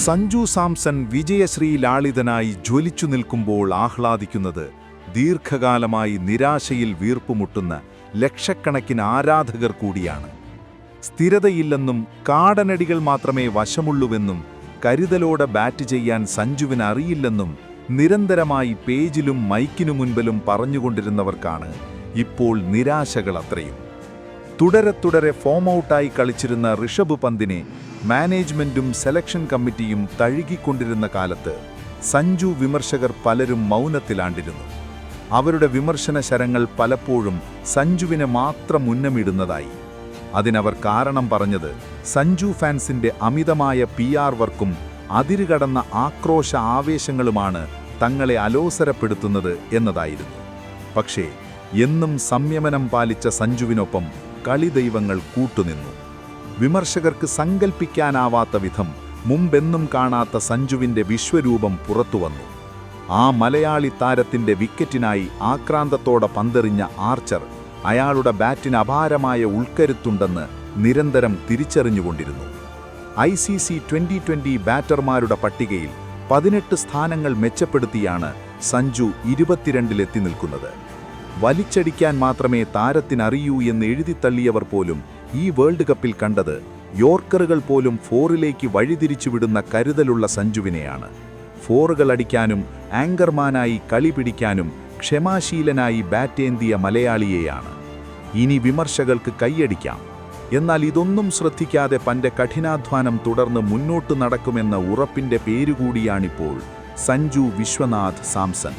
സഞ്ജു സാംസൺ വിജയശ്രീ ലാളിതനായി ജ്വലിച്ചു നിൽക്കുമ്പോൾ ആഹ്ലാദിക്കുന്നത് ദീർഘകാലമായി നിരാശയിൽ വീർപ്പുമുട്ടുന്ന ലക്ഷക്കണക്കിന് ആരാധകർ കൂടിയാണ്. സ്ഥിരതയില്ലെന്നും കാടനടികൾ മാത്രമേ വശമുള്ളൂവെന്നും കരുതലോടെ ബാറ്റ് ചെയ്യാൻ സഞ്ജുവിന് അറിയില്ലെന്നും നിരന്തരമായി പേജിലും മൈക്കിനു മുൻപിലും പറഞ്ഞുകൊണ്ടിരുന്നവർക്കാണ് ഇപ്പോൾ നിരാശകളത്രയും. തുടരെ ഫോം ഔട്ടായി കളിച്ചിരുന്ന ഋഷഭ് പന്തിനെ മാനേജ്മെന്റും സെലക്ഷൻ കമ്മിറ്റിയും തഴുകിക്കൊണ്ടിരുന്ന കാലത്ത് സഞ്ജു വിമർശകർ പലരും മൗനത്തിലാണ്ടിരുന്നു. അവരുടെ വിമർശന ശരങ്ങൾ പലപ്പോഴും സഞ്ജുവിനെ മാത്രം ഉന്നമിടുന്നതായി. അതിനവർ കാരണം പറഞ്ഞത് സഞ്ജു ഫാൻസിന്റെ അമിതമായ PR വർക്കും അതിരുകടന്ന ആക്രോശ ആവേശങ്ങളുമാണ് തങ്ങളെ അലോസരപ്പെടുത്തുന്നത് എന്നതായിരുന്നു. പക്ഷേ എന്നും സംയമനം പാലിച്ച സഞ്ജുവിനൊപ്പം കളിദൈവങ്ങൾ കൂട്ടുനിന്നു. വിമർശകർക്ക് സങ്കൽപ്പിക്കാനാവാത്ത വിധം മുമ്പെന്നും കാണാത്ത സഞ്ജുവിൻ്റെ വിശ്വരൂപം പുറത്തുവന്നു. ആ മലയാളി താരത്തിൻ്റെ വിക്കറ്റിനായി ആക്രാന്തത്തോടെ പന്തെറിഞ്ഞ ആർച്ചർ അയാളുടെ ബാറ്റിന് അപാരമായ ഉൾക്കരുത്തുണ്ടെന്ന് നിരന്തരം തിരിച്ചറിഞ്ഞുകൊണ്ടിരുന്നു. ICC T20 ബാറ്റർമാരുടെ പട്ടികയിൽ 18 സ്ഥാനങ്ങൾ മെച്ചപ്പെടുത്തിയാണ് സഞ്ജു 22-ലെത്തി നിൽക്കുന്നത്. വലിച്ചടിക്കാൻ മാത്രമേ താരത്തിനറിയൂ എന്ന് എഴുതിത്തള്ളിയവർ പോലും ഈ വേൾഡ് കപ്പിൽ കണ്ടത് യോർക്കറുകൾ പോലും ഫോറിലേക്ക് വഴിതിരിച്ചുവിടുന്ന കരുതലുള്ള സഞ്ജുവിനെയാണ്. ഫോറുകൾ അടിക്കാനും ആങ്കർമാനായി കളി പിടിക്കാനും ക്ഷമാശീലനായി ബാറ്റേന്തിയ മലയാളിയെയാണ്. ഇനി വിമർശകർക്ക് കൈയടിക്കാം. എന്നാൽ ഇതൊന്നും ശ്രദ്ധിക്കാതെ തന്റെ കഠിനാധ്വാനം തുടർന്ന് മുന്നോട്ട് നടക്കുമെന്ന ഉറപ്പിന്റെ പേരുകൂടിയാണിപ്പോൾ സഞ്ജു വിശ്വനാഥ് സാംസൺ.